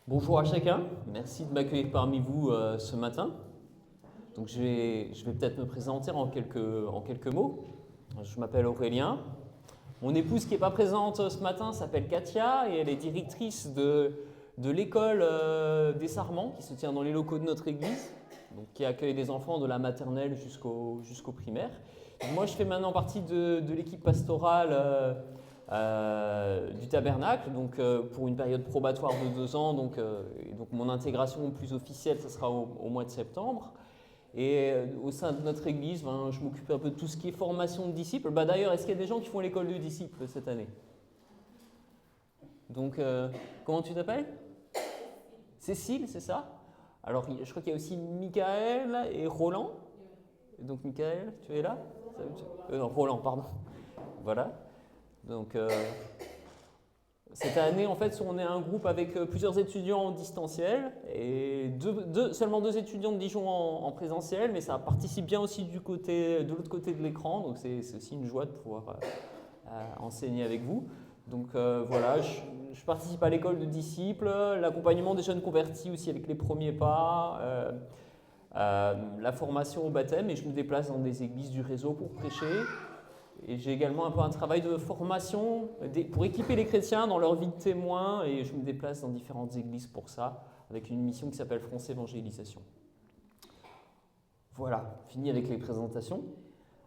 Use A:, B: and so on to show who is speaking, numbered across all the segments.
A: Bonjour à chacun, merci de m'accueillir parmi vous ce matin. Donc je vais peut-être me présenter en quelques mots. Je m'appelle Aurélien. Mon épouse qui n'est pas présente ce matin s'appelle Katia et elle est directrice de l'école des Sarments qui se tient dans les locaux de notre église, donc qui accueille des enfants de la maternelle jusqu'au primaire. Donc moi je fais maintenant partie de l'équipe pastorale du tabernacle, donc pour une période probatoire de 2 ans, donc mon intégration plus officielle, ce sera au mois de septembre. Et au sein de notre église, je m'occupe un peu de tout ce qui est formation de disciples. D'ailleurs, est-ce qu'il y a des gens qui font l'école de disciples cette année? Donc, comment tu t'appelles? Cécile, c'est ça? Alors, je crois qu'il y a aussi Michael et Roland. Donc, Michael, tu es là? Non, Roland, pardon. Voilà. Donc, cette année, en fait, on est un groupe avec plusieurs étudiants en distanciel et seulement 2 étudiants de Dijon en présentiel, mais ça participe bien aussi de l'autre côté de l'écran, donc c'est aussi une joie de pouvoir enseigner avec vous. Donc voilà, je participe à l'école de disciples, l'accompagnement des jeunes convertis aussi avec les premiers pas, la formation au baptême, et je me déplace dans des églises du réseau pour prêcher. Et j'ai également un peu un travail de formation pour équiper les chrétiens dans leur vie de témoin, et je me déplace dans différentes églises pour ça, avec une mission qui s'appelle France Évangélisation. Voilà, fini avec les présentations.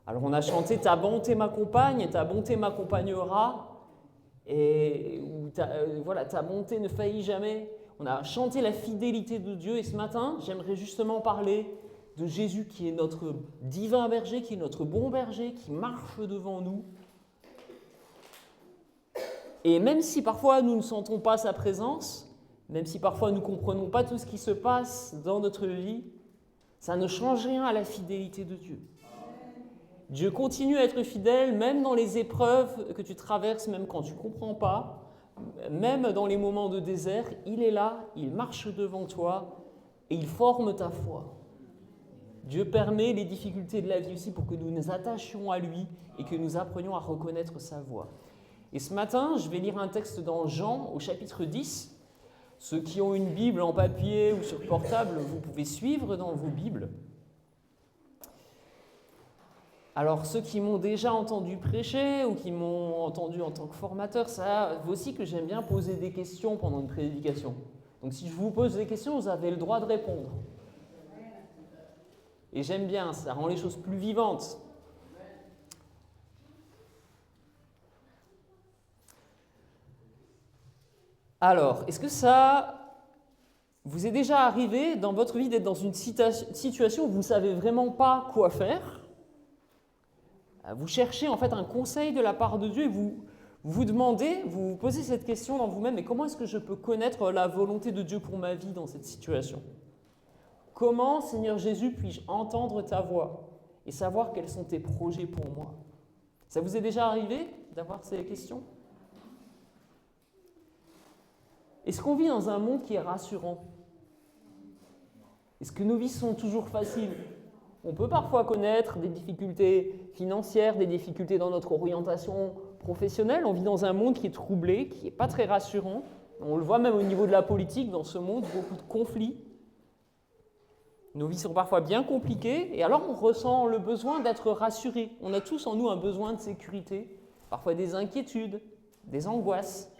A: Alors on a chanté « Ta bonté m'accompagne et ta bonté m'accompagnera », et voilà, ta bonté ne faillit jamais. On a chanté la fidélité de Dieu, et ce matin, j'aimerais justement parler de Jésus qui est notre divin berger, qui est notre bon berger, qui marche devant nous. Et même si parfois nous ne sentons pas sa présence, même si parfois nous ne comprenons pas tout ce qui se passe dans notre vie, ça ne change rien à la fidélité de Dieu. Dieu continue à être fidèle même dans les épreuves que tu traverses, même quand tu ne comprends pas, même dans les moments de désert, il est là, il marche devant toi et il forme ta foi. Dieu permet les difficultés de la vie aussi pour que nous nous attachions à lui et que nous apprenions à reconnaître sa voix. Et ce matin, je vais lire un texte dans Jean au chapitre 10. Ceux qui ont une Bible en papier ou sur portable, vous pouvez suivre dans vos Bibles. Alors ceux qui m'ont déjà entendu prêcher ou qui m'ont entendu en tant que formateur, ça aussi que j'aime bien poser des questions pendant une prédication. Donc si je vous pose des questions, vous avez le droit de répondre. Et j'aime bien, ça rend les choses plus vivantes. Alors, est-ce que ça vous est déjà arrivé dans votre vie d'être dans une situation où vous ne savez vraiment pas quoi faire? Vous cherchez en fait un conseil de la part de Dieu et vous vous demandez, vous vous posez cette question dans vous-même, mais comment est-ce que je peux connaître la volonté de Dieu pour ma vie dans cette situation? Comment, Seigneur Jésus, puis-je entendre ta voix et savoir quels sont tes projets pour moi? Ça vous est déjà arrivé d'avoir ces questions? Est-ce qu'on vit dans un monde qui est rassurant? Est-ce que nos vies sont toujours faciles? On peut parfois connaître des difficultés financières, des difficultés dans notre orientation professionnelle. On vit dans un monde qui est troublé, qui n'est pas très rassurant. On le voit même au niveau de la politique, dans ce monde, beaucoup de conflits. Nos vies sont parfois bien compliquées et alors on ressent le besoin d'être rassuré. On a tous en nous un besoin de sécurité, parfois des inquiétudes, des angoisses.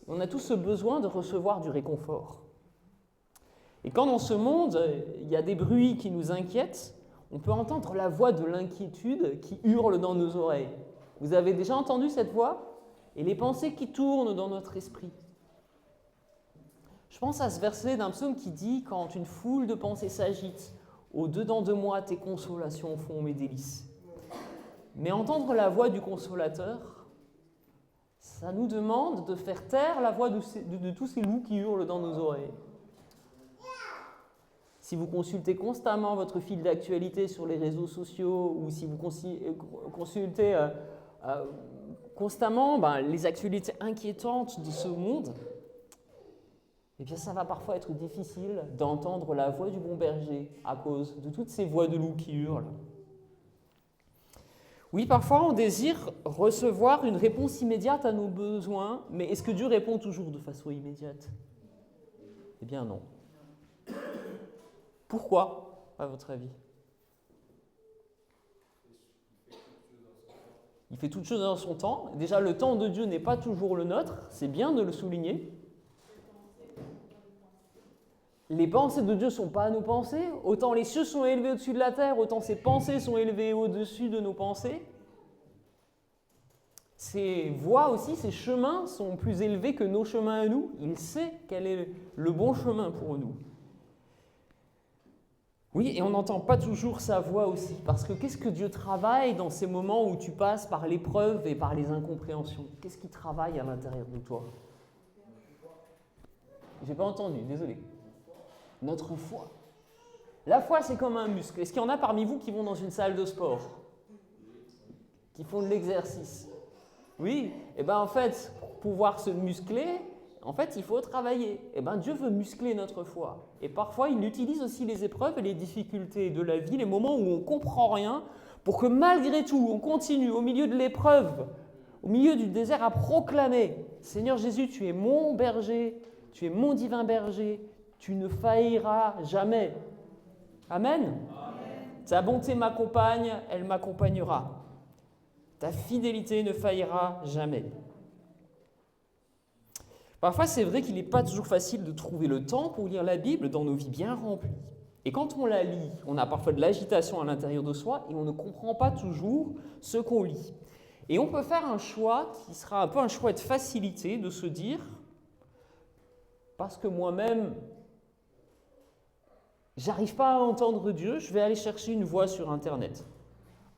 A: On a tous ce besoin de recevoir du réconfort. Et quand dans ce monde, il y a des bruits qui nous inquiètent, on peut entendre la voix de l'inquiétude qui hurle dans nos oreilles. Vous avez déjà entendu cette voix? Et les pensées qui tournent dans notre esprit. Je pense à ce verset d'un psaume qui dit « Quand une foule de pensées s'agite, au-dedans de moi tes consolations font mes délices. » Mais entendre la voix du consolateur, ça nous demande de faire taire la voix de tous ces loups qui hurlent dans nos oreilles. Si vous consultez constamment votre fil d'actualité sur les réseaux sociaux ou si vous consultez constamment les actualités inquiétantes de ce monde, eh bien ça va parfois être difficile d'entendre la voix du bon berger à cause de toutes ces voix de loups qui hurlent. Oui, parfois on désire recevoir une réponse immédiate à nos besoins, mais est-ce que Dieu répond toujours de façon immédiate? Eh bien non. Pourquoi, à votre avis? Il fait toutes choses dans son temps. Déjà, le temps de Dieu n'est pas toujours le nôtre, c'est bien de le souligner. Les pensées de Dieu ne sont pas nos pensées. Autant les cieux sont élevés au-dessus de la terre, autant ses pensées sont élevées au-dessus de nos pensées. Ses voies aussi, ses chemins sont plus élevés que nos chemins à nous. Il sait quel est le bon chemin pour nous. Oui, et on n'entend pas toujours sa voix aussi, parce que qu'est-ce que Dieu travaille dans ces moments où tu passes par l'épreuve et par les incompréhensions? Qu'est-ce qu'il travaille à l'intérieur de toi? J'ai pas entendu, désolé. Notre foi. La foi, c'est comme un muscle. Est-ce qu'il y en a parmi vous qui vont dans une salle de sport? Qui font de l'exercice? Oui, et bien en fait, pour pouvoir se muscler, en fait, il faut travailler. Et bien Dieu veut muscler notre foi. Et parfois, il utilise aussi les épreuves et les difficultés de la vie, les moments où on ne comprend rien, pour que malgré tout, on continue au milieu de l'épreuve, au milieu du désert, à proclamer: Seigneur Jésus, tu es mon berger, tu es mon divin berger, tu ne failliras jamais. Amen. Amen. Ta bonté m'accompagne, elle m'accompagnera. Ta fidélité ne faillira jamais. Parfois, c'est vrai qu'il n'est pas toujours facile de trouver le temps pour lire la Bible dans nos vies bien remplies. Et quand on la lit, on a parfois de l'agitation à l'intérieur de soi et on ne comprend pas toujours ce qu'on lit. Et on peut faire un choix qui sera un peu un choix de facilité, de se dire, parce que moi-même, j'arrive pas à entendre Dieu, je vais aller chercher une voix sur Internet.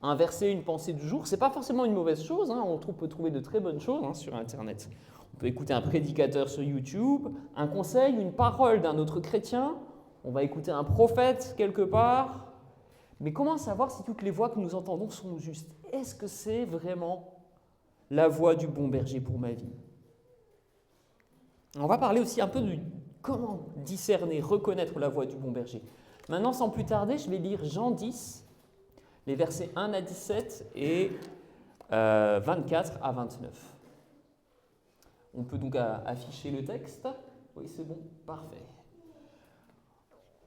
A: Un verset, une pensée du jour, c'est pas forcément une mauvaise chose, hein. On peut trouver de très bonnes choses sur Internet. On peut écouter un prédicateur sur YouTube, un conseil, une parole d'un autre chrétien, on va écouter un prophète quelque part. Mais comment savoir si toutes les voix que nous entendons sont justes? Est-ce que c'est vraiment la voix du bon berger pour ma vie? On va parler aussi un peu de comment discerner, reconnaître la voix du bon berger. Maintenant, sans plus tarder, je vais lire Jean 10, les versets 1 à 17 et 24 à 29. On peut donc afficher le texte. Oui, c'est bon, parfait.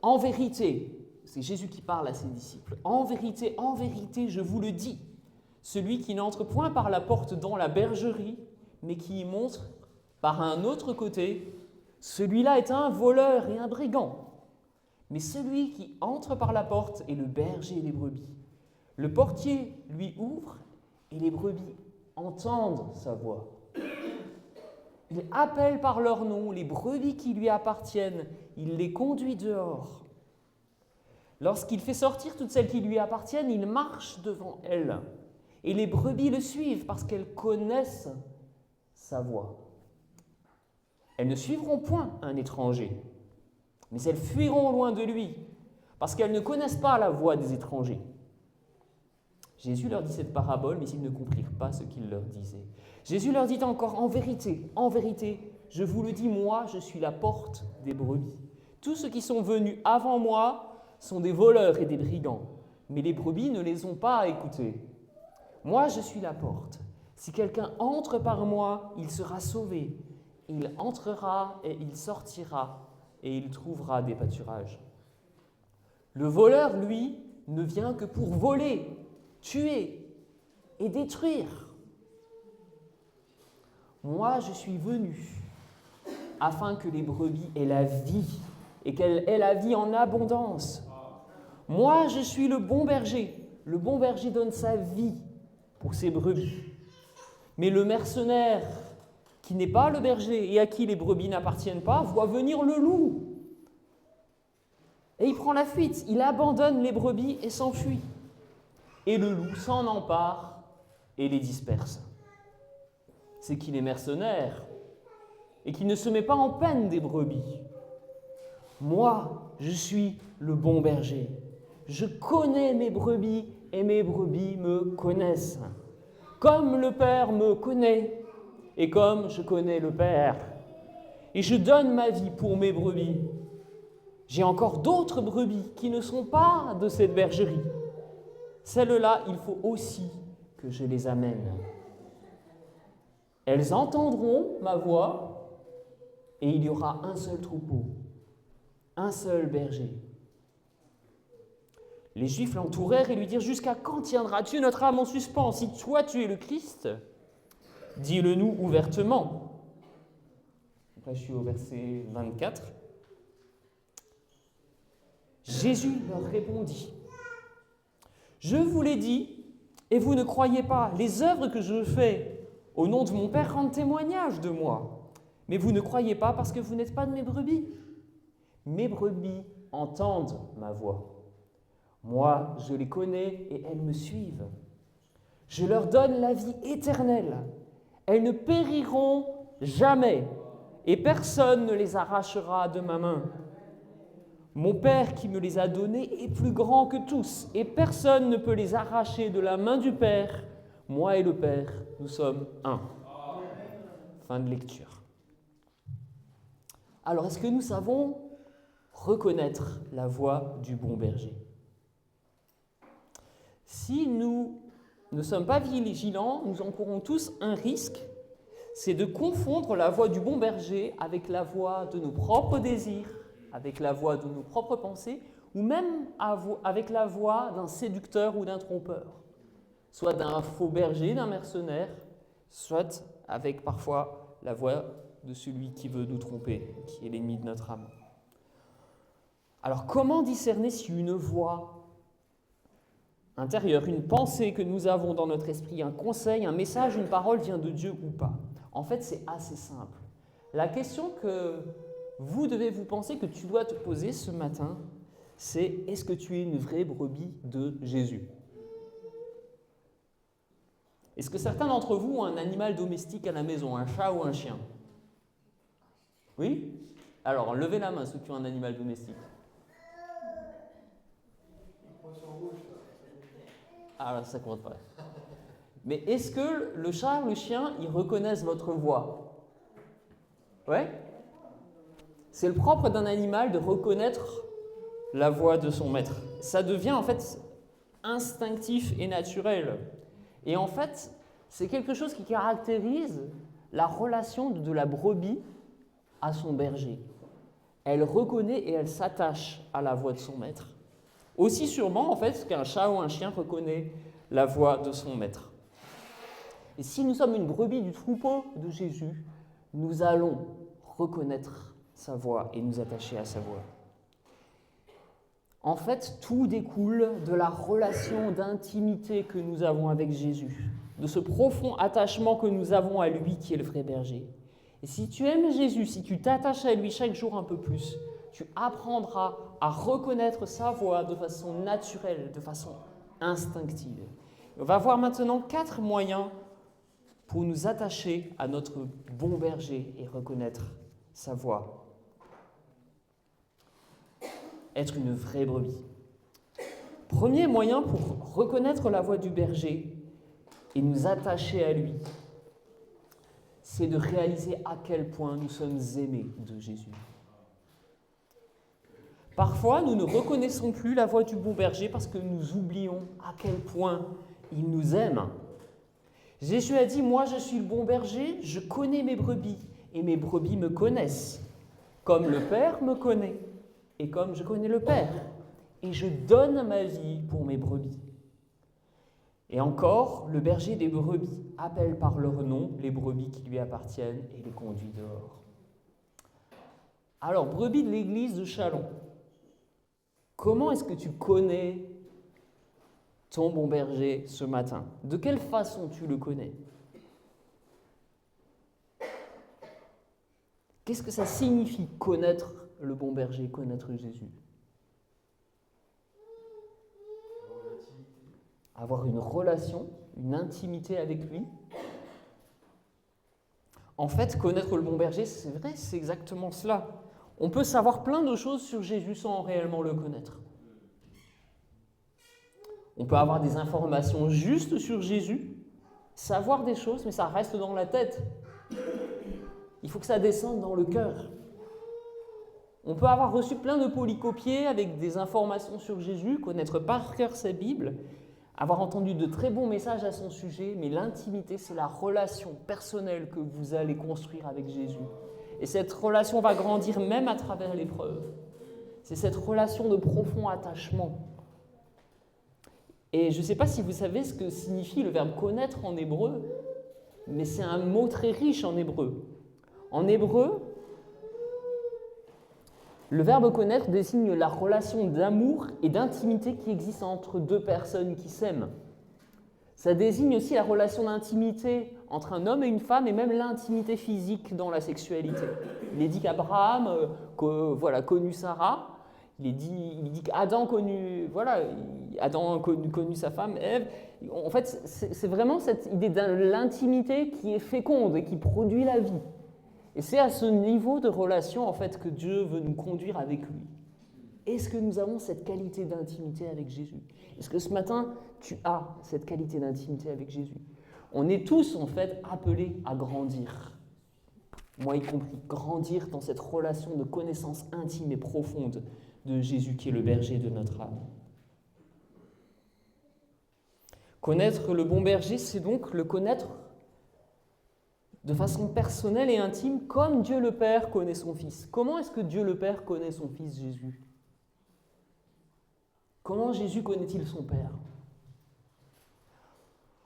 A: En vérité, c'est Jésus qui parle à ses disciples. En vérité, je vous le dis, celui qui n'entre point par la porte dans la bergerie, mais qui y monte par un autre côté, celui-là est un voleur et un brigand. Mais celui qui entre par la porte est le berger des brebis. Le portier lui ouvre et les brebis entendent sa voix. Il appelle par leur nom les brebis qui lui appartiennent. Il les conduit dehors. Lorsqu'il fait sortir toutes celles qui lui appartiennent, il marche devant elles. Et les brebis le suivent parce qu'elles connaissent sa voix. Elles ne suivront point un étranger, mais elles fuiront loin de lui parce qu'elles ne connaissent pas la voix des étrangers. Jésus leur dit cette parabole, mais ils ne comprirent pas ce qu'il leur disait. Jésus leur dit encore: en vérité, je vous le dis, moi, je suis la porte des brebis. Tous ceux qui sont venus avant moi sont des voleurs et des brigands, mais les brebis ne les ont pas écoutés. Moi, je suis la porte. Si quelqu'un entre par moi, il sera sauvé. Il entrera et il sortira, et il trouvera des pâturages. Le voleur, lui, ne vient que pour voler, tuer et détruire. Moi, je suis venu afin que les brebis aient la vie et qu'elles aient la vie en abondance. Moi, je suis le bon berger. Le bon berger donne sa vie pour ses brebis. Mais le mercenaire, qui n'est pas le berger et à qui les brebis n'appartiennent pas, voit venir le loup. Et il prend la fuite, il abandonne les brebis et s'enfuit. Et le loup s'en empare et les disperse. C'est qu'il est mercenaire et qu'il ne se met pas en peine des brebis. Moi, je suis le bon berger. Je connais mes brebis et mes brebis me connaissent. Comme le Père me connaît et comme je connais le Père. Et je donne ma vie pour mes brebis. J'ai encore d'autres brebis qui ne sont pas de cette bergerie. Celles-là, il faut aussi que je les amène. Elles entendront ma voix et il y aura un seul troupeau, un seul berger. Les Juifs l'entourèrent et lui dirent « Jusqu'à quand tiendras-tu notre âme en suspens? Si toi tu es le Christ, dis-le-nous ouvertement. » Après, je suis au verset 24. Jésus leur répondit « Je vous l'ai dit, et vous ne croyez pas. Les œuvres que je fais au nom de mon Père rendent témoignage de moi. Mais vous ne croyez pas parce que vous n'êtes pas de mes brebis. Mes brebis entendent ma voix. Moi, je les connais et elles me suivent. Je leur donne la vie éternelle. Elles ne périront jamais et personne ne les arrachera de ma main. Mon Père qui me les a donnés est plus grand que tous et personne ne peut les arracher de la main du Père. Moi et le Père, nous sommes un. » Fin de lecture. Alors, est-ce que nous savons reconnaître la voix du bon berger? Si nous ne sommes pas vigilants, nous encourons tous un risque, c'est de confondre la voix du bon berger avec la voix de nos propres désirs, avec la voix de nos propres pensées, ou même avec la voix d'un séducteur ou d'un trompeur, soit d'un faux berger, d'un mercenaire, soit avec parfois la voix de celui qui veut nous tromper, qui est l'ennemi de notre âme. Alors comment discerner si une voix intérieure, une pensée que nous avons dans notre esprit, un conseil, un message, une parole vient de Dieu ou pas? En fait, c'est assez simple. La question que vous devez vous penser, que tu dois te poser ce matin, c'est est-ce que tu es une vraie brebis de Jésus? Est-ce que certains d'entre vous ont un animal domestique à la maison, un chat ou un chien? Oui? Alors, levez la main ceux qui ont un animal domestique. Ah, ça compte pas. Mais est-ce que le chat ou le chien, ils reconnaissent votre voix? Ouais? C'est le propre d'un animal de reconnaître la voix de son maître. Ça devient en fait instinctif et naturel. Et en fait, c'est quelque chose qui caractérise la relation de la brebis à son berger. Elle reconnaît et elle s'attache à la voix de son maître. Aussi sûrement, en fait, qu'un chat ou un chien reconnaît la voix de son maître. Et si nous sommes une brebis du troupeau de Jésus, nous allons reconnaître sa voix et nous attacher à sa voix. En fait, tout découle de la relation d'intimité que nous avons avec Jésus, de ce profond attachement que nous avons à lui qui est le vrai berger. Et si tu aimes Jésus, si tu t'attaches à lui chaque jour un peu plus, tu apprendras à reconnaître sa voix de façon naturelle, de façon instinctive. On va voir maintenant 4 moyens pour nous attacher à notre bon berger et reconnaître sa voix. Être une vraie brebis. Premier moyen pour reconnaître la voix du berger et nous attacher à lui, c'est de réaliser à quel point nous sommes aimés de Jésus. Parfois, nous ne reconnaissons plus la voix du bon berger parce que nous oublions à quel point il nous aime. Jésus a dit « Moi, je suis le bon berger, je connais mes brebis et mes brebis me connaissent, comme le Père me connaît et comme je connais le Père, et je donne ma vie pour mes brebis. » Et encore, le berger des brebis appelle par leur nom les brebis qui lui appartiennent et les conduit dehors. Alors, brebis de l'église de Châlons, comment est-ce que tu connais ton bon berger ce matin? De quelle façon tu le connais? Qu'est-ce que ça signifie connaître le bon berger, connaître Jésus? Avoir une relation, une intimité avec lui. En fait, connaître le bon berger, c'est vrai, c'est exactement cela. On peut savoir plein de choses sur Jésus sans réellement le connaître. On peut avoir des informations justes sur Jésus, savoir des choses, mais ça reste dans la tête. Il faut que ça descende dans le cœur. On peut avoir reçu plein de polycopiés avec des informations sur Jésus, connaître par cœur sa Bible, avoir entendu de très bons messages à son sujet, mais l'intimité, c'est la relation personnelle que vous allez construire avec Jésus. Et cette relation va grandir même à travers l'épreuve. C'est cette relation de profond attachement. Et je ne sais pas si vous savez ce que signifie le verbe connaître en hébreu, mais c'est un mot très riche en hébreu. En hébreu, le verbe connaître désigne la relation d'amour et d'intimité qui existe entre deux personnes qui s'aiment. Ça désigne aussi la relation d'intimité entre un homme et une femme et même l'intimité physique dans la sexualité. Il est dit qu'Abraham connu Sarah, il dit qu'Adam connu sa femme Ève. En fait, c'est vraiment cette idée de l'intimité qui est féconde et qui produit la vie. Et c'est à ce niveau de relation en fait que Dieu veut nous conduire avec lui. Est-ce que nous avons cette qualité d'intimité avec Jésus? Est-ce que ce matin, tu as cette qualité d'intimité avec Jésus? On est tous en fait appelés à grandir, moi y compris, grandir dans cette relation de connaissance intime et profonde de Jésus qui est le berger de notre âme. Connaître le bon berger, c'est donc le connaître de façon personnelle et intime, comme Dieu le Père connaît son Fils. Comment est-ce que Dieu le Père connaît son Fils Jésus? Comment Jésus connaît-il son Père?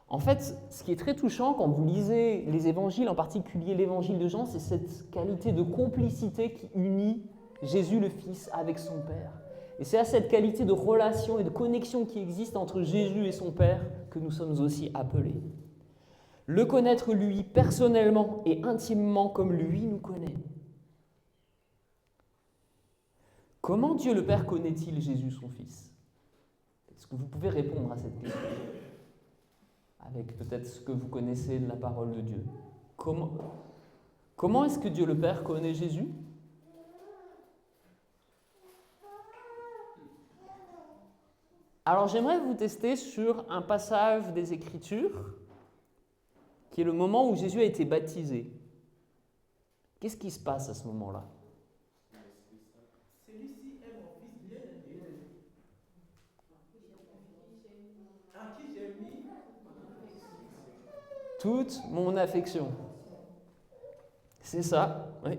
A: En fait, ce qui est très touchant quand vous lisez les évangiles, en particulier l'évangile de Jean, c'est cette qualité de complicité qui unit Jésus le Fils avec son Père. Et c'est à cette qualité de relation et de connexion qui existe entre Jésus et son Père que nous sommes aussi appelés. Le connaître lui personnellement et intimement comme lui nous connaît. Comment Dieu le Père connaît-il Jésus son Fils? Est-ce que vous pouvez répondre à cette question avec peut-être ce que vous connaissez de la parole de Dieu? Comment est-ce que Dieu le Père connaît Jésus? Alors j'aimerais vous tester sur un passage des Écritures qui est le moment où Jésus a été baptisé. Qu'est-ce qui se passe à ce moment-là?
B: Celui-ci est mon fils bien-aimé, en qui j'ai mis
A: toute mon affection. C'est ça, oui.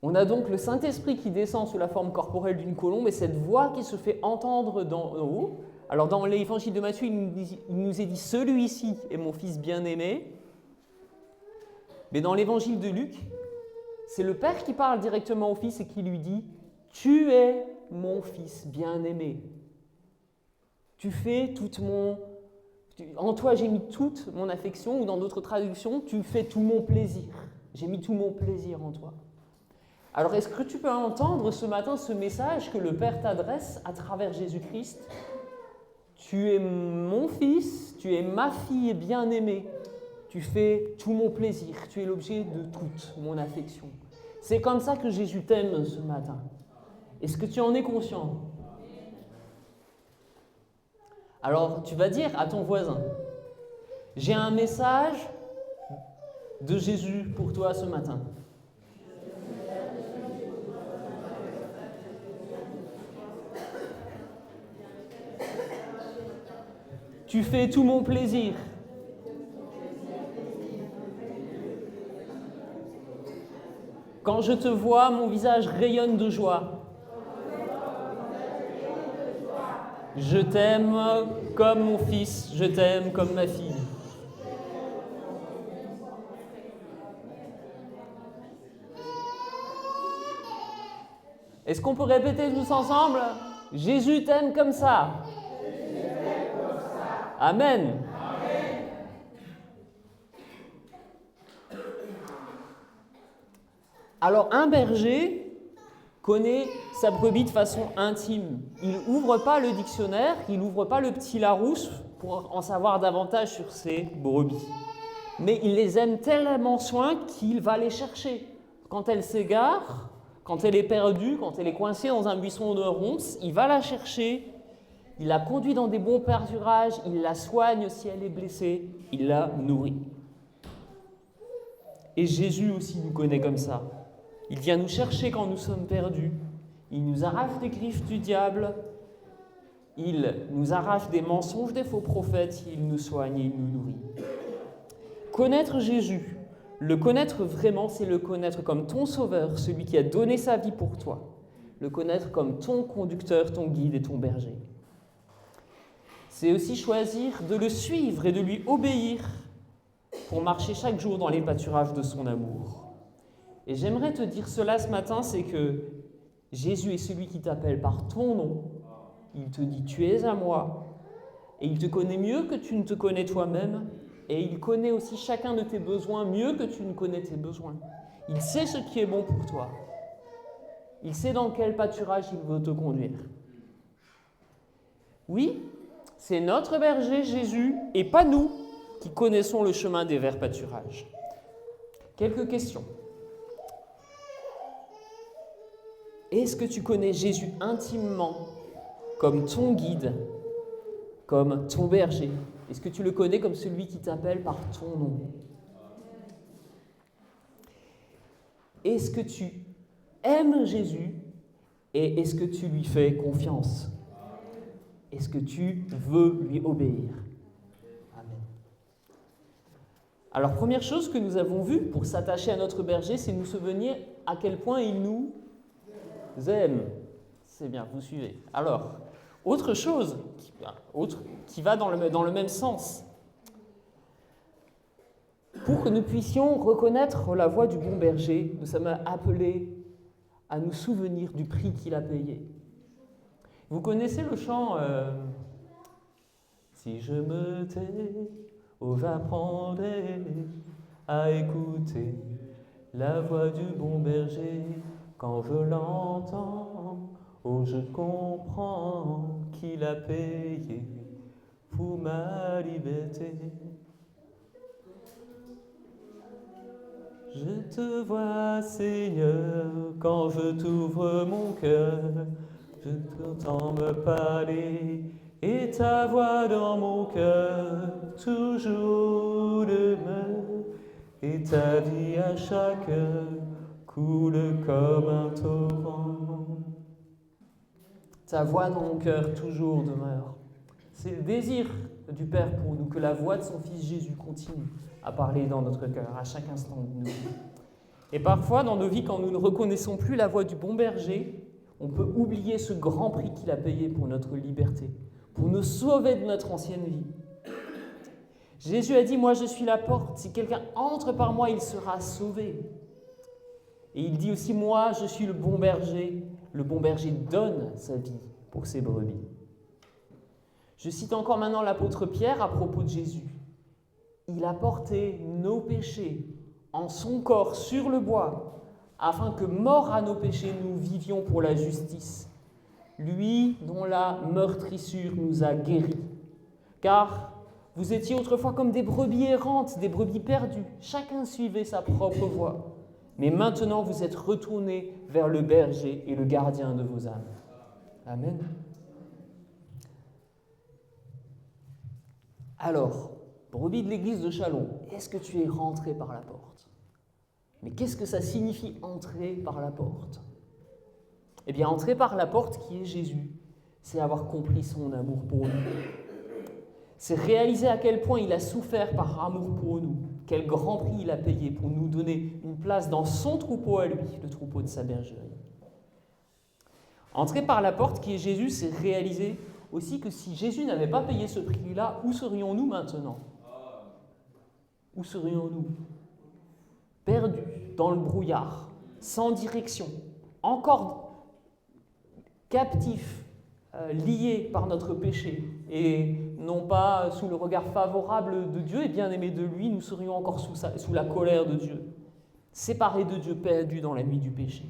A: On a donc le Saint-Esprit qui descend sous la forme corporelle d'une colombe et cette voix qui se fait entendre d'en haut. Alors dans l'évangile de Matthieu, il nous est dit « Celui-ci est mon fils bien-aimé ». Mais dans l'évangile de Luc, c'est le Père qui parle directement au Fils et qui lui dit « Tu es mon fils bien-aimé. Tu fais en toi j'ai mis toute mon affection » ou dans d'autres traductions « Tu fais tout mon plaisir. J'ai mis tout mon plaisir en toi. » Alors est-ce que tu peux entendre ce matin ce message que le Père t'adresse à travers Jésus-Christ? Tu es mon fils, tu es ma fille bien-aimée, tu fais tout mon plaisir, tu es l'objet de toute mon affection. C'est comme ça que Jésus t'aime ce matin. Est-ce que tu en es conscient? Alors tu vas dire à ton voisin, j'ai un message de Jésus pour toi ce matin. Tu fais tout mon plaisir. Quand je te vois, mon visage rayonne de joie. Je t'aime comme mon fils, je t'aime comme ma fille. Est-ce qu'on peut répéter tous ensemble? Jésus t'aime comme ça. Amen. Alors, un berger connaît sa brebis de façon intime. Il n'ouvre pas le dictionnaire, il n'ouvre pas le petit Larousse pour en savoir davantage sur ses brebis. Mais il les aime tellement soin qu'il va les chercher. Quand elle s'égare, quand elle est perdue, quand elle est coincée dans un buisson de ronces, il va la chercher. Il la conduit dans des bons pâturages, il la soigne si elle est blessée, il la nourrit. Et Jésus aussi nous connaît comme ça. Il vient nous chercher quand nous sommes perdus, il nous arrache des griffes du diable, il nous arrache des mensonges des faux prophètes, il nous soigne et il nous nourrit. Connaître Jésus, le connaître vraiment, c'est le connaître comme ton sauveur, celui qui a donné sa vie pour toi. le connaître comme ton conducteur, ton guide et ton berger. C'est aussi choisir de le suivre et de lui obéir pour marcher chaque jour dans les pâturages de son amour. Et j'aimerais te dire cela ce matin, c'est que Jésus est celui qui t'appelle par ton nom. Il te dit « tu es à moi ». Et il te connaît mieux que tu ne te connais toi-même. Et il connaît aussi chacun de tes besoins mieux que tu ne connais tes besoins. Il sait ce qui est bon pour toi. Il sait dans quel pâturage il veut te conduire. Oui, c'est notre berger Jésus et pas nous qui connaissons le chemin des verts pâturages. Quelques questions. Est-ce que tu connais Jésus intimement comme ton guide, comme ton berger? Est-ce que tu le connais comme celui qui t'appelle par ton nom? Est-ce que tu aimes Jésus et est-ce que tu lui fais confiance? Est-ce que tu veux lui obéir? Amen. Alors, première chose que nous avons vue pour s'attacher à notre berger, c'est nous souvenir à quel point il nous aime. C'est bien, vous suivez. Alors, autre chose qui va dans le même sens. Pour que nous puissions reconnaître la voix du bon berger, nous sommes appelés à nous souvenir du prix qu'il a payé. Vous connaissez le chant Si je me tais, oh j'apprendrai à écouter la voix du bon berger. Quand je l'entends, oh je comprends qu'il a payé pour ma liberté. Je te vois, Seigneur, quand je t'ouvre mon cœur. Je t'entends me parler et ta voix dans mon cœur toujours demeure. Et ta vie à chaque heure coule comme un torrent. Ta voix dans mon cœur toujours demeure. C'est le désir du Père pour nous que la voix de son Fils Jésus continue à parler dans notre cœur à chaque instant de nos vies. Et parfois, dans nos vies, quand nous ne reconnaissons plus la voix du bon berger, on peut oublier ce grand prix qu'il a payé pour notre liberté, pour nous sauver de notre ancienne vie. Jésus a dit « Moi, je suis la porte. Si quelqu'un entre par moi, il sera sauvé. » Et il dit aussi « Moi, je suis le bon berger. Le bon berger donne sa vie pour ses brebis. » Je cite encore maintenant l'apôtre Pierre à propos de Jésus. Il a porté nos péchés en son corps sur le bois, afin que, morts à nos péchés, nous vivions pour la justice. Lui dont la meurtrissure nous a guéris. Car vous étiez autrefois comme des brebis errantes, des brebis perdues. Chacun suivait sa propre voie. Mais maintenant, vous êtes retournés vers le berger et le gardien de vos âmes. Amen. Alors, brebis de l'église de Châlons, est-ce que tu es rentré par la porte? Mais qu'est-ce que ça signifie entrer par la porte? Eh bien, entrer par la porte qui est Jésus, c'est avoir compris son amour pour nous. C'est réaliser à quel point il a souffert par amour pour nous, quel grand prix il a payé pour nous donner une place dans son troupeau à lui, le troupeau de sa bergerie. Entrer par la porte qui est Jésus, c'est réaliser aussi que si Jésus n'avait pas payé ce prix-là, où serions-nous maintenant? Où serions-nous? Perdus dans le brouillard, sans direction, encore captifs, liés par notre péché, et non pas sous le regard favorable de Dieu et bien-aimés de lui, nous serions encore sous la colère de Dieu, séparés de Dieu, perdus dans la nuit du péché.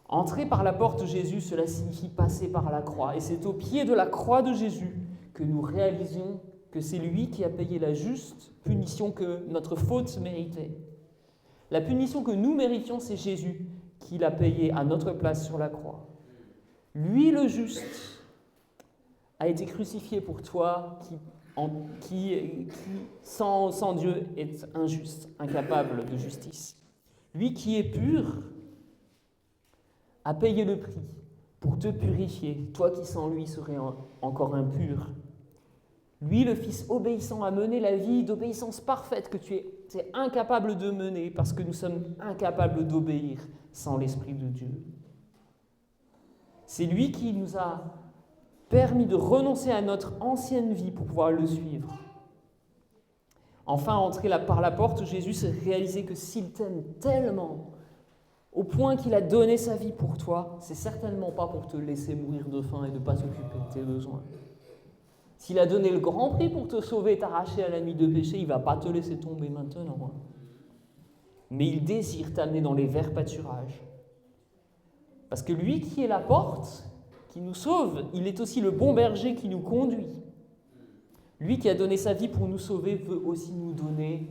A: Entrer par la porte de Jésus, cela signifie passer par la croix. Et c'est au pied de la croix de Jésus que nous réalisons que c'est lui qui a payé la juste punition que notre faute méritait. La punition que nous méritions, c'est Jésus qui l'a payée à notre place sur la croix. Lui, le juste, a été crucifié pour toi qui sans Dieu, est injuste, incapable de justice. Lui qui est pur, a payé le prix pour te purifier, toi qui sans lui serais encore impur. Lui, le Fils obéissant, a mené la vie d'obéissance parfaite que tu es tu es incapable de mener parce que nous sommes incapables d'obéir sans l'Esprit de Dieu. C'est lui qui nous a permis de renoncer à notre ancienne vie pour pouvoir le suivre. Enfin, entrer par la porte, Jésus s'est réalisé que s'il t'aime tellement, au point qu'il a donné sa vie pour toi, c'est certainement pas pour te laisser mourir de faim et de ne pas s'occuper de tes besoins. S'il a donné le grand prix pour te sauver et t'arracher à la nuit de péché, il ne va pas te laisser tomber maintenant. Mais il désire t'amener dans les verts pâturages. Parce que lui qui est la porte, qui nous sauve, il est aussi le bon berger qui nous conduit. Lui qui a donné sa vie pour nous sauver veut aussi nous donner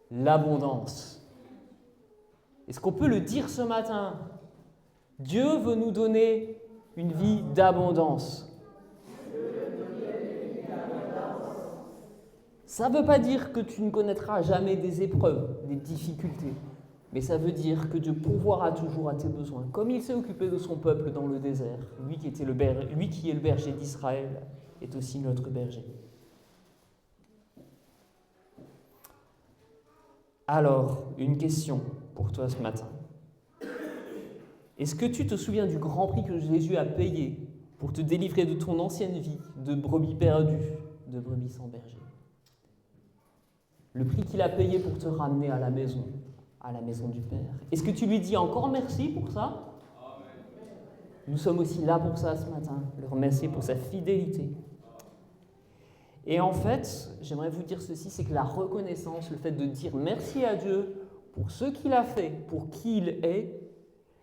A: l'abondance. Est-ce qu'on peut le dire ce matin? Dieu veut nous donner une vie d'abondance. Ça ne veut pas dire que tu ne connaîtras jamais des épreuves, des difficultés, mais ça veut dire que Dieu pourvoira toujours à tes besoins, comme il s'est occupé de son peuple dans le désert. Lui qui est le berger d'Israël est aussi notre berger. Alors, une question pour toi ce matin. Est-ce que tu te souviens du grand prix que Jésus a payé pour te délivrer de ton ancienne vie de brebis perdues, de brebis sans berger? Le prix qu'il a payé pour te ramener à la maison du Père. Est-ce que tu lui dis encore merci pour ça? Nous sommes aussi là pour ça ce matin, le remercier pour sa fidélité. Et en fait, j'aimerais vous dire ceci, c'est que la reconnaissance, le fait de dire merci à Dieu pour ce qu'il a fait, pour qui il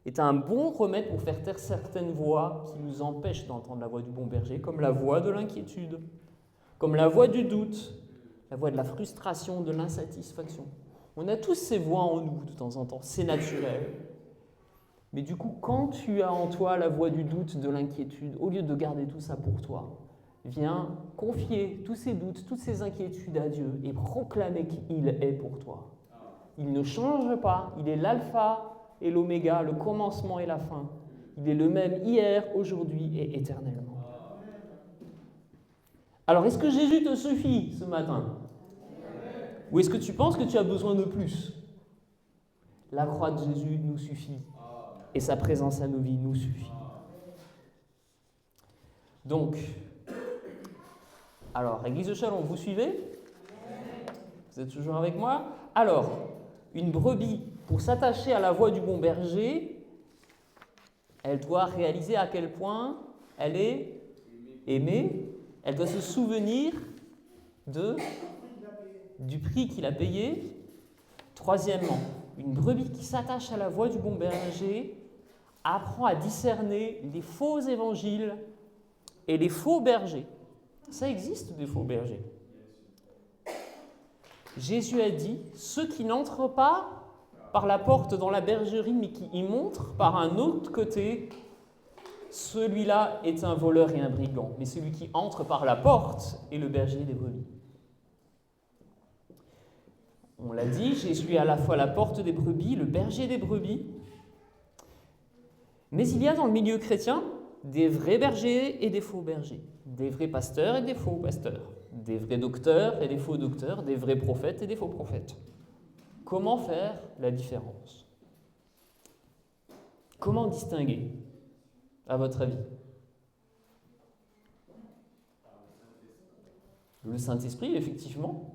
A: est un bon remède pour faire taire certaines voix qui nous empêchent d'entendre la voix du bon berger, comme la voix de l'inquiétude, comme la voix du doute, la voix de la frustration, de l'insatisfaction. On a tous ces voix en nous de temps en temps, c'est naturel. Mais du coup, quand tu as en toi la voix du doute, de l'inquiétude, au lieu de garder tout ça pour toi, viens confier tous ces doutes, toutes ces inquiétudes à Dieu et proclamer qu'il est pour toi. Il ne change pas, il est l'alpha et l'oméga, le commencement et la fin. Il est le même hier, aujourd'hui et éternellement. Alors, est-ce que Jésus te suffit ce matin? Ou est-ce que tu penses que tu as besoin de plus? La croix de Jésus nous suffit. Et sa présence à nos vies nous suffit. Donc, alors, Église de Chalon, vous suivez? Vous êtes toujours avec moi? Alors, une brebis, pour s'attacher à la voix du bon berger, elle doit réaliser à quel point elle est aimée. Elle doit se souvenir du prix qu'il a payé. Troisièmement, une brebis qui s'attache à la voix du bon berger apprend à discerner les faux évangiles et les faux bergers. Ça existe des faux bergers. Jésus a dit, ceux qui n'entrent pas par la porte dans la bergerie, mais qui y montrent par un autre côté, celui-là est un voleur et un brigand. Mais celui qui entre par la porte est le berger des brebis. On l'a dit, Jésus est à la fois la porte des brebis, le berger des brebis. Mais il y a dans le milieu chrétien des vrais bergers et des faux bergers, des vrais pasteurs et des faux pasteurs, des vrais docteurs et des faux docteurs, des vrais prophètes et des faux prophètes. Comment faire la différence? Comment distinguer, à votre avis? Le Saint-Esprit, effectivement.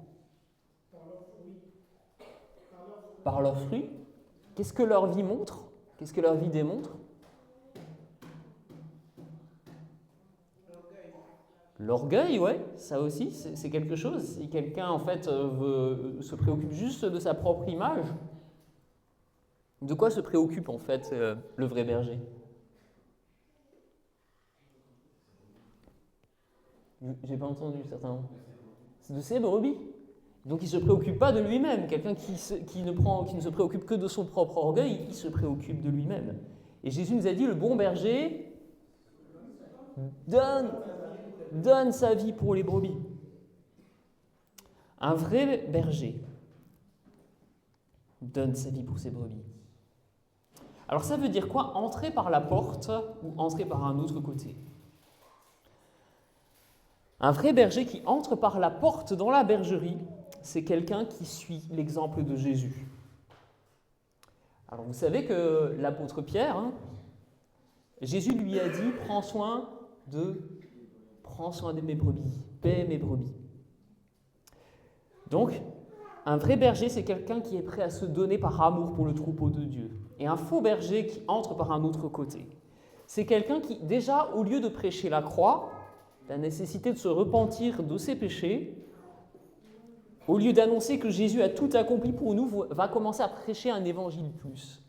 A: Par leurs fruits. Qu'est-ce que leur vie montre? Qu'est-ce que leur vie démontre? L'orgueil, ouais, ça aussi, c'est quelque chose. Si quelqu'un, en fait, se préoccupe juste de sa propre image, de quoi se préoccupe, en fait, le vrai berger? J'ai pas entendu certainement. C'est de ses brebis. Donc il ne se préoccupe pas de lui-même. Quelqu'un qui ne se préoccupe que de son propre orgueil, il se préoccupe de lui-même. Et Jésus nous a dit, le bon berger donne sa vie pour les brebis. Un vrai berger donne sa vie pour ses brebis. Alors ça veut dire quoi? Entrer par la porte ou entrer par un autre côté? Un vrai berger qui entre par la porte dans la bergerie, c'est quelqu'un qui suit l'exemple de Jésus. Alors vous savez que l'apôtre Pierre, Jésus lui a dit « Prends soin de mes brebis, paie mes brebis ». Donc, un vrai berger, c'est quelqu'un qui est prêt à se donner par amour pour le troupeau de Dieu. Et un faux berger qui entre par un autre côté, c'est quelqu'un qui, déjà, au lieu de prêcher la croix, la nécessité de se repentir de ses péchés, au lieu d'annoncer que Jésus a tout accompli pour nous, va commencer à prêcher un évangile plus.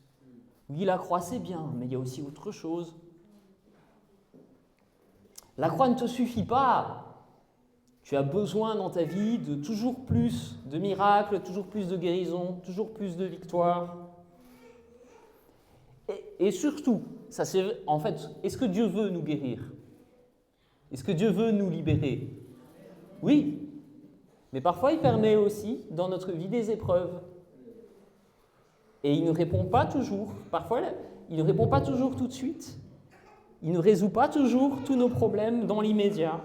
A: Oui, la croix c'est bien, mais il y a aussi autre chose. La croix ne te suffit pas. Tu as besoin dans ta vie de toujours plus de miracles, toujours plus de guérisons, toujours plus de victoires. Et surtout, ça c'est en fait, est-ce que Dieu veut nous guérir? Est-ce que Dieu veut nous libérer? Oui. Mais parfois, il permet aussi, dans notre vie, des épreuves. Et il ne répond pas toujours. Parfois, il ne répond pas toujours tout de suite. Il ne résout pas toujours tous nos problèmes dans l'immédiat.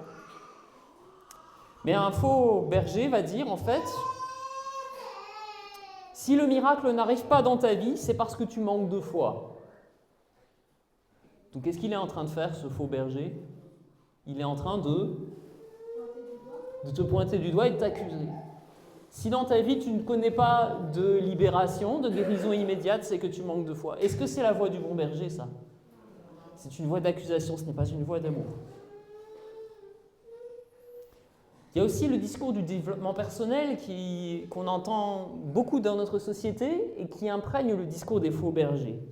A: Mais un faux berger va dire, en fait, si le miracle n'arrive pas dans ta vie, c'est parce que tu manques de foi. Donc, qu'est-ce qu'il est en train de faire, ce faux berger? Il est en train de te pointer du doigt et de t'accuser. Si dans ta vie, tu ne connais pas de libération, de guérison immédiate, c'est que tu manques de foi. Est-ce que c'est la voie du bon berger, ça? C'est une voie d'accusation, ce n'est pas une voie d'amour. Il y a aussi le discours du développement personnel qu'on entend beaucoup dans notre société et qui imprègne le discours des faux bergers.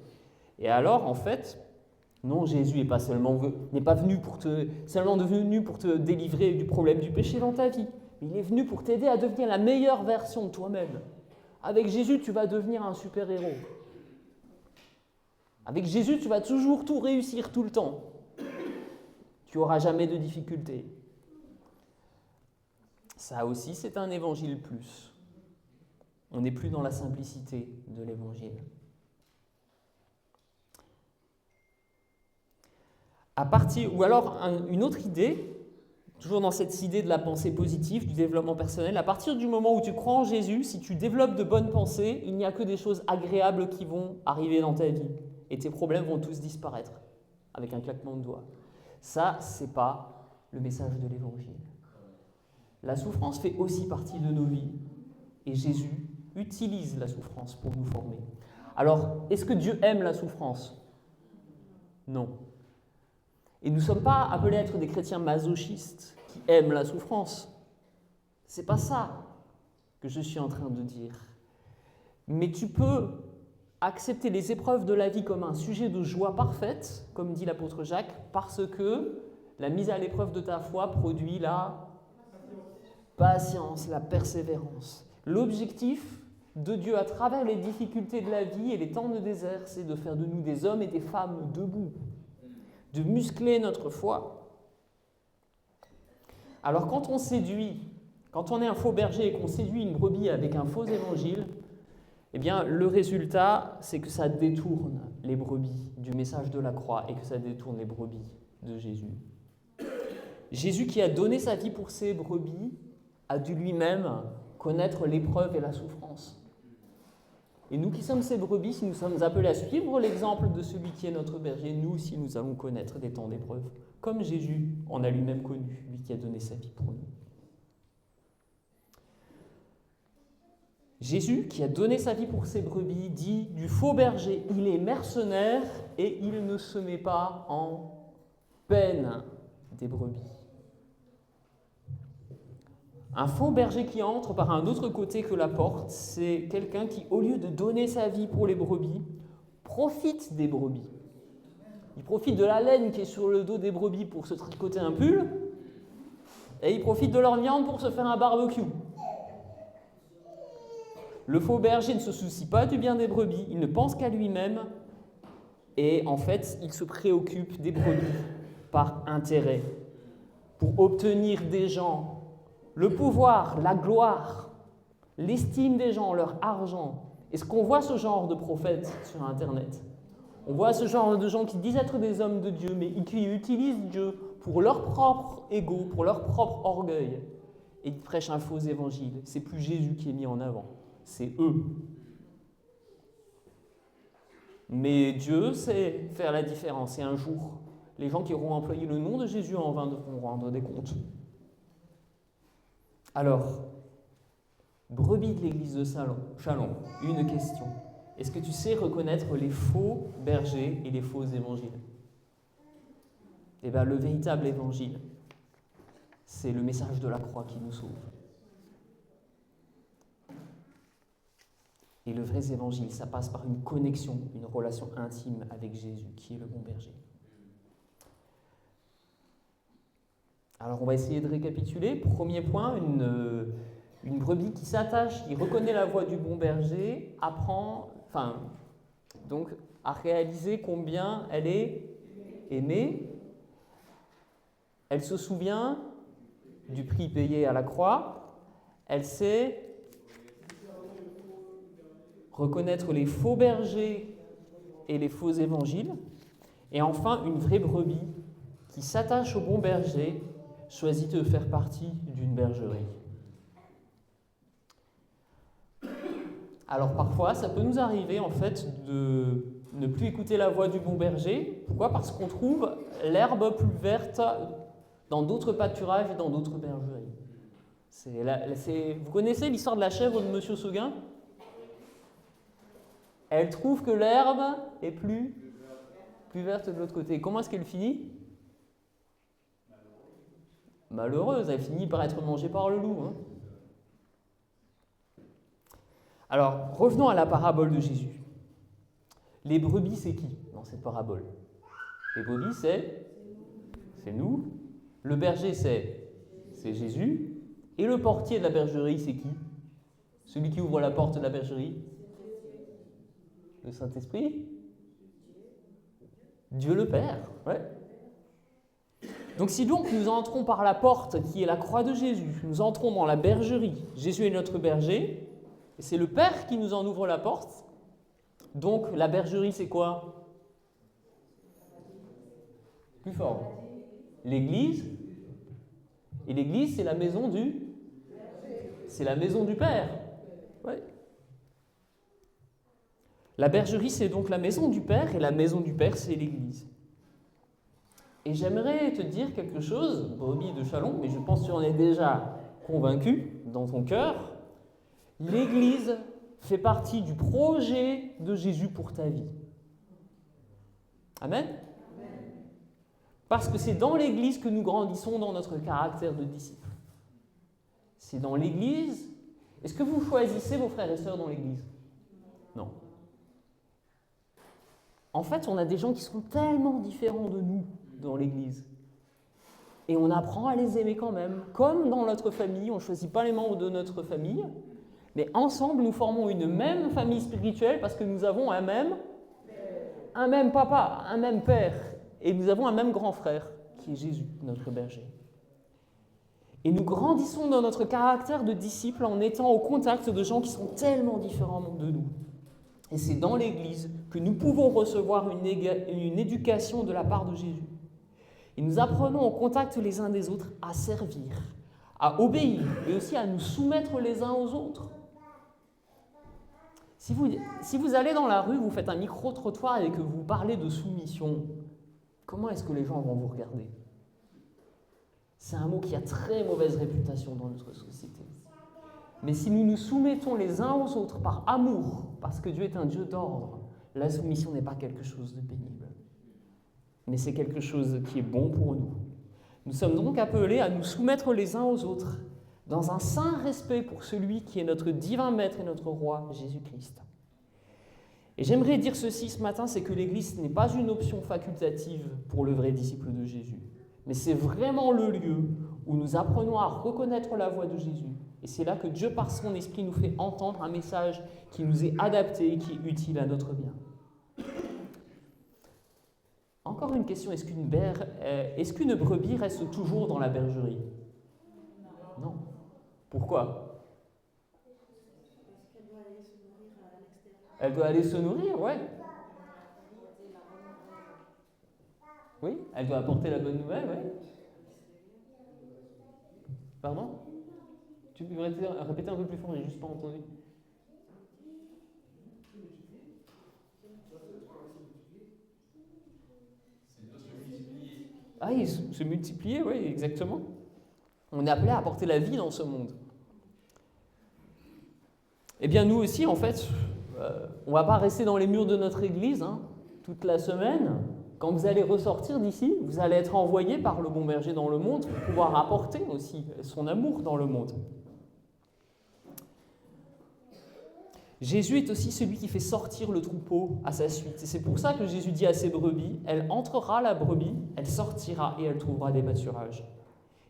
A: Et alors, en fait, non, Jésus n'est pas seulement venu pour te délivrer du problème du péché dans ta vie, mais il est venu pour t'aider à devenir la meilleure version de toi-même. Avec Jésus, tu vas devenir un super-héros. Avec Jésus, tu vas toujours tout réussir tout le temps. Tu n'auras jamais de difficultés. Ça aussi, c'est un évangile plus. On n'est plus dans la simplicité de l'évangile. Ou alors, une autre idée, toujours dans cette idée de la pensée positive, du développement personnel, à partir du moment où tu crois en Jésus, si tu développes de bonnes pensées, il n'y a que des choses agréables qui vont arriver dans ta vie. Et tes problèmes vont tous disparaître, avec un claquement de doigts. Ça, c'est pas le message de l'évangile. La souffrance fait aussi partie de nos vies. Et Jésus utilise la souffrance pour nous former. Alors, est-ce que Dieu aime la souffrance? Non. Et nous ne sommes pas appelés à être des chrétiens masochistes qui aiment la souffrance. C'est pas ça que je suis en train de dire. Mais tu peux accepter les épreuves de la vie comme un sujet de joie parfaite, comme dit l'apôtre Jacques, parce que la mise à l'épreuve de ta foi produit la patience, la persévérance. L'objectif de Dieu à travers les difficultés de la vie et les temps de désert, c'est de faire de nous des hommes et des femmes debout, de muscler notre foi. Alors quand on est un faux berger et qu'on séduit une brebis avec un faux évangile, eh bien le résultat, c'est que ça détourne les brebis du message de la croix et que ça détourne les brebis de Jésus. Jésus qui a donné sa vie pour ses brebis a dû lui-même connaître l'épreuve et la souffrance. Et nous qui sommes ces brebis, si nous sommes appelés à suivre l'exemple de celui qui est notre berger, nous aussi nous allons connaître des temps d'épreuve, comme Jésus en a lui-même connu, lui qui a donné sa vie pour nous. Jésus, qui a donné sa vie pour ses brebis, dit du faux berger, il est mercenaire et il ne se met pas en peine des brebis. Un faux berger qui entre par un autre côté que la porte, c'est quelqu'un qui, au lieu de donner sa vie pour les brebis, profite des brebis. Il profite de la laine qui est sur le dos des brebis pour se tricoter un pull, et il profite de leur viande pour se faire un barbecue. Le faux berger ne se soucie pas du bien des brebis, il ne pense qu'à lui-même, et en fait, il se préoccupe des brebis par intérêt, pour obtenir des gens le pouvoir, la gloire, l'estime des gens, leur argent. Est-ce qu'on voit ce genre de prophètes sur Internet? On voit ce genre de gens qui disent être des hommes de Dieu, mais qui utilisent Dieu pour leur propre ego, pour leur propre orgueil. et ils prêchent un faux évangile. C'est plus Jésus qui est mis en avant, c'est eux. Mais Dieu sait faire la différence et un jour, les gens qui auront employé le nom de Jésus en vain devront rendre des comptes. Alors, brebis de l'église de Chalon, une question. Est-ce que tu sais reconnaître les faux bergers et les faux évangiles? Eh bien, le véritable évangile, c'est le message de la croix qui nous sauve. Et le vrai évangile, ça passe par une connexion, une relation intime avec Jésus, qui est le bon berger. Alors, on va essayer de récapituler. Premier point, une brebis qui s'attache, qui reconnaît la voix du bon berger, apprend, donc, à réaliser combien elle est aimée. Elle se souvient du prix payé à la croix. Elle sait reconnaître les faux bergers et les faux évangiles. Et enfin, une vraie brebis qui s'attache au bon berger choisit de faire partie d'une bergerie. Alors parfois, ça peut nous arriver en fait de ne plus écouter la voix du bon berger. Pourquoi? Parce qu'on trouve l'herbe plus verte dans d'autres pâturages et dans d'autres bergeries. Vous connaissez l'histoire de la chèvre de Monsieur Seguin? Elle trouve que l'herbe est plus verte de l'autre côté. Comment est-ce qu'elle finit? Malheureuse, elle finit par être mangée par le loup. Alors, revenons à la parabole de Jésus. Les brebis, c'est qui dans cette parabole? Les brebis, c'est nous. Le berger, c'est Jésus. Et le portier de la bergerie, c'est qui? Celui qui ouvre la porte de la bergerie? Le Saint-Esprit? Dieu le Père, ouais. Donc si donc nous entrons par la porte qui est la croix de Jésus, nous entrons dans la bergerie, Jésus est notre berger, et c'est le Père qui nous en ouvre la porte. Donc la bergerie, c'est quoi? Plus fort. L'Église. Et l'Église, c'est la maison du... C'est la maison du Père. Ouais. La bergerie, c'est donc la maison du Père, et la maison du Père, c'est l'Église. Et j'aimerais te dire quelque chose, brebis de Chalon, mais je pense que tu en es déjà convaincu dans ton cœur. L'Église fait partie du projet de Jésus pour ta vie. Amen? Parce que c'est dans l'Église que nous grandissons dans notre caractère de disciples. C'est dans l'Église. Est-ce que vous choisissez vos frères et sœurs dans l'Église? Non. En fait, on a des gens qui sont tellement différents de nous dans l'Église. Et on apprend à les aimer quand même. Comme dans notre famille, on ne choisit pas les membres de notre famille, mais ensemble, nous formons une même famille spirituelle parce que nous avons un même papa, un même père. Et nous avons un même grand frère, qui est Jésus, notre berger. Et nous grandissons dans notre caractère de disciples en étant au contact de gens qui sont tellement différents de nous. Et c'est dans l'Église que nous pouvons recevoir une éducation de la part de Jésus. Et nous apprenons au contact les uns des autres à servir, à obéir, et aussi à nous soumettre les uns aux autres. Si vous allez dans la rue, vous faites un micro-trottoir et que vous parlez de soumission, comment est-ce que les gens vont vous regarder? C'est un mot qui a très mauvaise réputation dans notre société. Mais si nous nous soumettons les uns aux autres par amour, parce que Dieu est un Dieu d'ordre, la soumission n'est pas quelque chose de pénible. Mais c'est quelque chose qui est bon pour nous. Nous sommes donc appelés à nous soumettre les uns aux autres dans un saint respect pour celui qui est notre divin maître et notre roi, Jésus-Christ. Et j'aimerais dire ceci ce matin, c'est que l'Église n'est pas une option facultative pour le vrai disciple de Jésus, mais c'est vraiment le lieu où nous apprenons à reconnaître la voix de Jésus. Et c'est là que Dieu, par son Esprit, nous fait entendre un message qui nous est adapté et qui est utile à notre bien. Encore une question, est-ce qu'une brebis reste toujours dans la bergerie? Non. Pourquoi? Elle doit aller se nourrir, ouais. Oui, elle doit apporter la bonne nouvelle, ouais. Pardon? Tu peux répéter un peu plus fort, j'ai juste pas entendu. Ah, ils se multiplier, oui, exactement. On est appelé à apporter la vie dans ce monde. Eh bien, nous aussi, en fait, on ne va pas rester dans les murs de notre église toute la semaine. Quand vous allez ressortir d'ici, vous allez être envoyé par le bon berger dans le monde pour pouvoir apporter aussi son amour dans le monde. Jésus est aussi celui qui fait sortir le troupeau à sa suite. Et c'est pour ça que Jésus dit à ses brebis, elle entrera la brebis, elle sortira et elle trouvera des pâturages.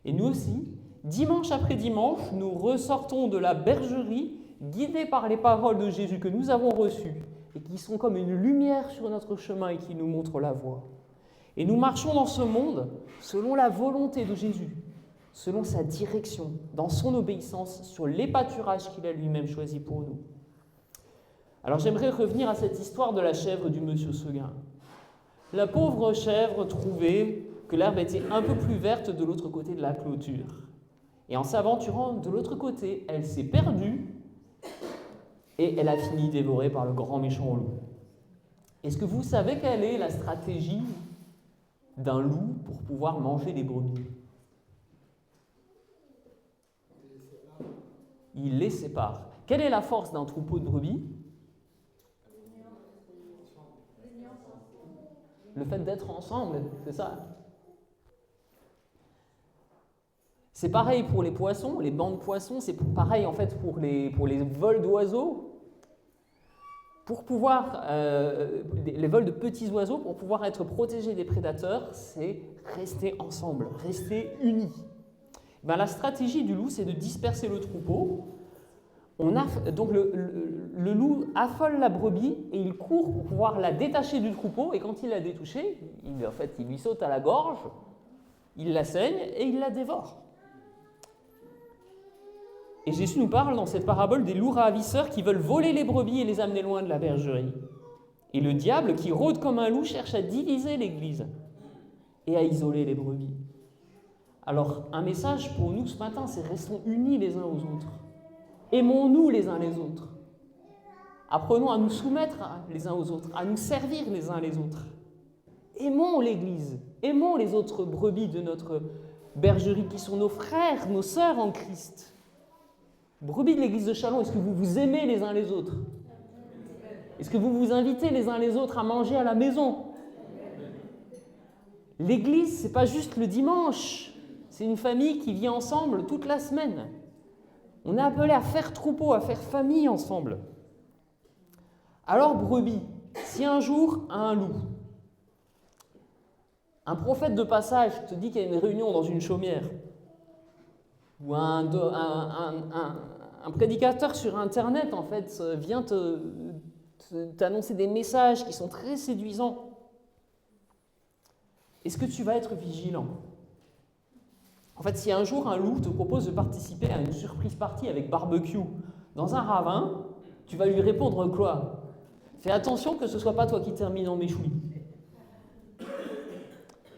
A: Et nous aussi, dimanche après dimanche, nous ressortons de la bergerie, guidés par les paroles de Jésus que nous avons reçues et qui sont comme une lumière sur notre chemin et qui nous montrent la voie. Et nous marchons dans ce monde selon la volonté de Jésus, selon sa direction, dans son obéissance sur les pâturages qu'il a lui-même choisis pour nous. Alors j'aimerais revenir à cette histoire de la chèvre du monsieur Seguin. La pauvre chèvre trouvait que l'herbe était un peu plus verte de l'autre côté de la clôture. Et en s'aventurant de l'autre côté, elle s'est perdue et elle a fini dévorée par le grand méchant loup. Est-ce que vous savez quelle est la stratégie d'un loup pour pouvoir manger des brebis? Il les sépare. Quelle est la force d'un troupeau de brebis? Le fait d'être ensemble, c'est ça. C'est pareil pour les poissons, les bancs de poissons, c'est pareil en fait pour les vols d'oiseaux. Pour pouvoir, les vols de petits oiseaux, pour pouvoir être protégés des prédateurs, c'est rester ensemble, rester unis. Ben, la stratégie du loup, c'est de disperser le troupeau. Donc le loup affole la brebis et il court pour pouvoir la détacher du troupeau. Et quand il l'a détouchée, il lui saute à la gorge, il la saigne et il la dévore. Et Jésus nous parle dans cette parabole des loups ravisseurs qui veulent voler les brebis et les amener loin de la bergerie. Et le diable, qui rôde comme un loup, cherche à diviser l'Église et à isoler les brebis. Alors, un message pour nous ce matin, c'est restons unis les uns aux autres. Aimons-nous les uns les autres. Apprenons à nous soumettre les uns aux autres, à nous servir les uns les autres. Aimons l'Église, aimons les autres brebis de notre bergerie qui sont nos frères, nos sœurs en Christ. Brebis de l'Église de Châlons, est-ce que vous vous aimez les uns les autres? Est-ce que vous vous invitez les uns les autres à manger à la maison? L'Église, ce n'est pas juste le dimanche, c'est une famille qui vit ensemble toute la semaine. On est appelé à faire troupeau, à faire famille ensemble. Alors brebis, si un jour un loup, un prophète de passage te dit qu'il y a une réunion dans une chaumière, ou un prédicateur sur Internet, en fait, vient t'annoncer des messages qui sont très séduisants, est-ce que tu vas être vigilant? En fait, si un jour un loup te propose de participer à une surprise party avec barbecue dans un ravin, tu vas lui répondre quoi? Fais attention que ce ne soit pas toi qui termine en méchoui.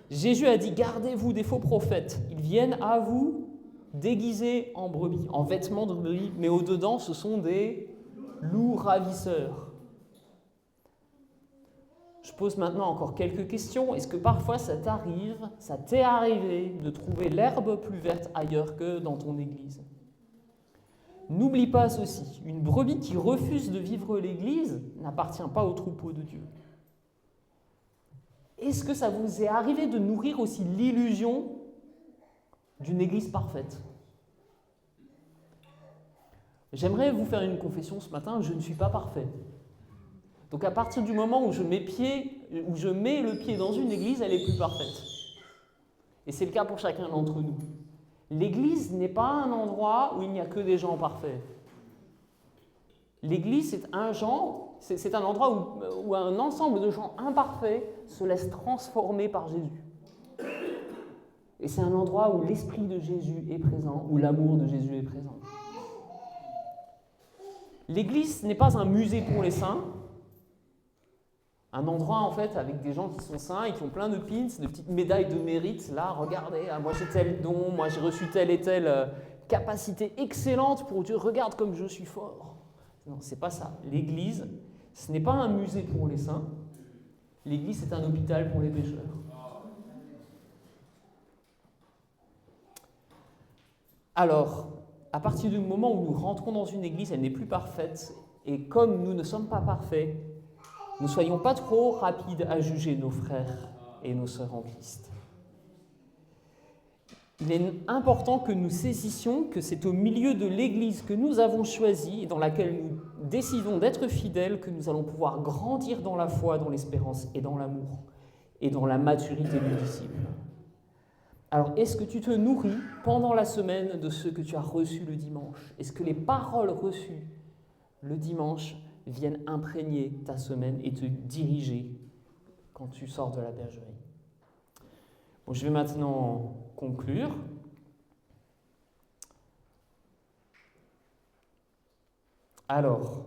A: Jésus a dit, gardez-vous des faux prophètes. Ils viennent à vous déguisés en brebis, en vêtements de brebis, mais au-dedans, ce sont des loups ravisseurs. Je pose maintenant encore quelques questions. Est-ce que parfois ça t'est arrivé de trouver l'herbe plus verte ailleurs que dans ton église? N'oublie pas ceci, une brebis qui refuse de vivre l'église n'appartient pas au troupeau de Dieu. Est-ce que ça vous est arrivé de nourrir aussi l'illusion d'une église parfaite? J'aimerais vous faire une confession ce matin, je ne suis pas parfait. Donc à partir du moment où je mets le pied dans une église, elle est plus parfaite. Et c'est le cas pour chacun d'entre nous. L'église n'est pas un endroit où il n'y a que des gens parfaits. L'église, c'est un endroit où un ensemble de gens imparfaits se laisse transformer par Jésus. Et c'est un endroit où l'Esprit de Jésus est présent, où l'amour de Jésus est présent. L'église n'est pas un musée pour les saints, un endroit en fait avec des gens qui sont saints et qui ont plein de pins, de petites médailles de mérite. Là, regardez, moi j'ai tel don, moi j'ai reçu telle et telle capacité excellente pour Dieu, regarde comme je suis fort. Non, c'est pas ça. L'Église, ce n'est pas un musée pour les saints. L'Église, c'est un hôpital pour les pécheurs. Alors, à partir du moment où nous rentrons dans une église, elle n'est plus parfaite, et comme nous ne sommes pas parfaits, ne soyons pas trop rapides à juger nos frères et nos sœurs en Christ. Il est important que nous saisissions que c'est au milieu de l'église que nous avons choisie et dans laquelle nous décidons d'être fidèles que nous allons pouvoir grandir dans la foi, dans l'espérance et dans l'amour et dans la maturité du disciple. Alors, est-ce que tu te nourris pendant la semaine de ce que tu as reçu le dimanche? Est-ce que les paroles reçues le dimanche viennent imprégner ta semaine et te diriger quand tu sors de la bergerie? Bon, je vais maintenant conclure. Alors,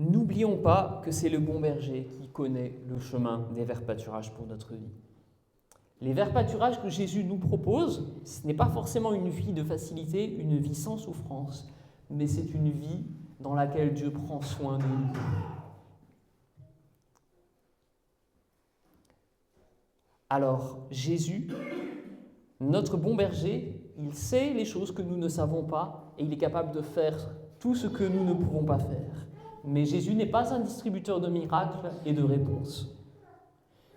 A: n'oublions pas que c'est le bon berger qui connaît le chemin des verts pâturages pour notre vie. Les verts pâturages que Jésus nous propose, ce n'est pas forcément une vie de facilité, une vie sans souffrance, mais c'est une vie dans laquelle Dieu prend soin de nous. Alors, Jésus, notre bon berger, il sait les choses que nous ne savons pas et il est capable de faire tout ce que nous ne pouvons pas faire. Mais Jésus n'est pas un distributeur de miracles et de réponses.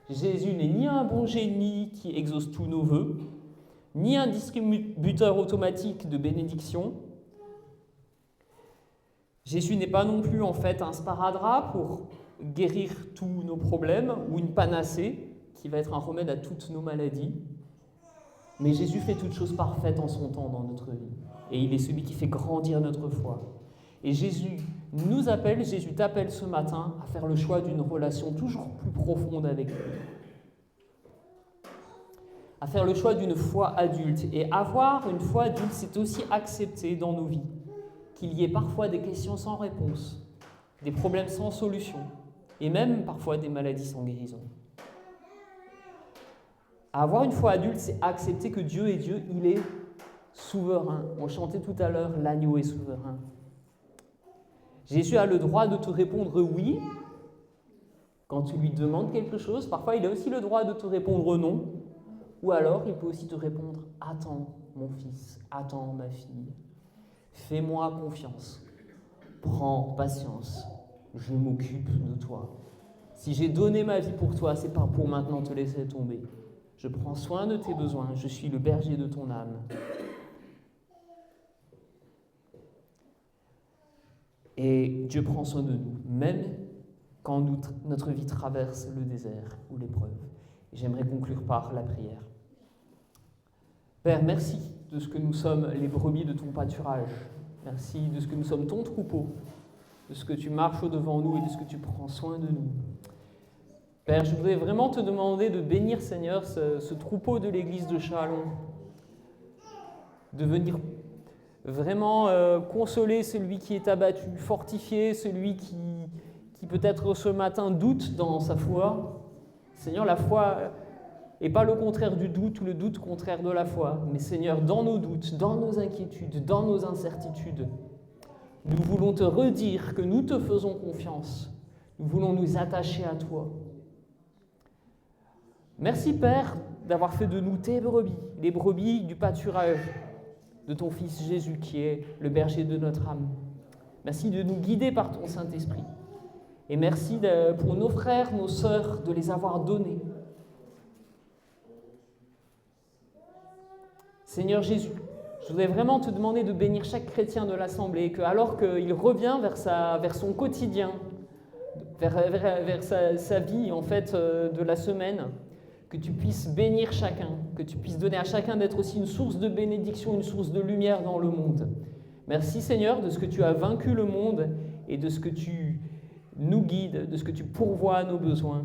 A: Jésus n'est ni un bon génie qui exauce tous nos vœux, ni un distributeur automatique de bénédictions. Jésus n'est pas non plus en fait un sparadrap pour guérir tous nos problèmes ou une panacée qui va être un remède à toutes nos maladies. Mais Jésus fait toutes choses parfaites en son temps dans notre vie. Et il est celui qui fait grandir notre foi. Et Jésus nous appelle, Jésus t'appelle ce matin à faire le choix d'une relation toujours plus profonde avec lui. À faire le choix d'une foi adulte. Et avoir une foi adulte, c'est aussi accepter dans nos vies qu'il y ait parfois des questions sans réponse, des problèmes sans solution, et même parfois des maladies sans guérison. Avoir une foi adulte, c'est accepter que Dieu est Dieu, il est souverain. On chantait tout à l'heure, l'agneau est souverain. Jésus a le droit de te répondre oui quand tu lui demandes quelque chose. Parfois, il a aussi le droit de te répondre non. Ou alors, il peut aussi te répondre « Attends, mon fils, attends, ma fille. Fais-moi confiance. Prends patience. Je m'occupe de toi. Si j'ai donné ma vie pour toi, c'est pas pour maintenant te laisser tomber. Je prends soin de tes besoins. Je suis le berger de ton âme. » Et Dieu prend soin de nous, même quand notre vie traverse le désert ou l'épreuve. J'aimerais conclure par la prière. Père, merci de ce que nous sommes les brebis de ton pâturage. Merci de ce que nous sommes ton troupeau, de ce que tu marches au-devant nous et de ce que tu prends soin de nous. Père, je voudrais vraiment te demander de bénir, Seigneur, ce troupeau de l'église de Châlons, de venir vraiment consoler celui qui est abattu, fortifier celui qui peut-être ce matin doute dans sa foi. Seigneur, la foi n'est pas le contraire du doute ou le doute contraire de la foi. Mais Seigneur, dans nos doutes, dans nos inquiétudes, dans nos incertitudes, nous voulons te redire que nous te faisons confiance. Nous voulons nous attacher à toi. Merci Père d'avoir fait de nous tes brebis, les brebis du pâturage de ton Fils Jésus qui est le berger de notre âme. Merci de nous guider par ton Saint-Esprit. Et merci pour nos frères, nos sœurs, de les avoir donnés. Seigneur Jésus, je voudrais vraiment te demander de bénir chaque chrétien de l'Assemblée, que alors qu'il revient vers son quotidien, vers sa vie en fait de la semaine, que tu puisses bénir chacun, que tu puisses donner à chacun d'être aussi une source de bénédiction, une source de lumière dans le monde. Merci Seigneur de ce que tu as vaincu le monde et de ce que tu nous guides, de ce que tu pourvois à nos besoins.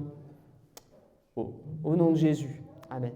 A: Au nom de Jésus. Amen.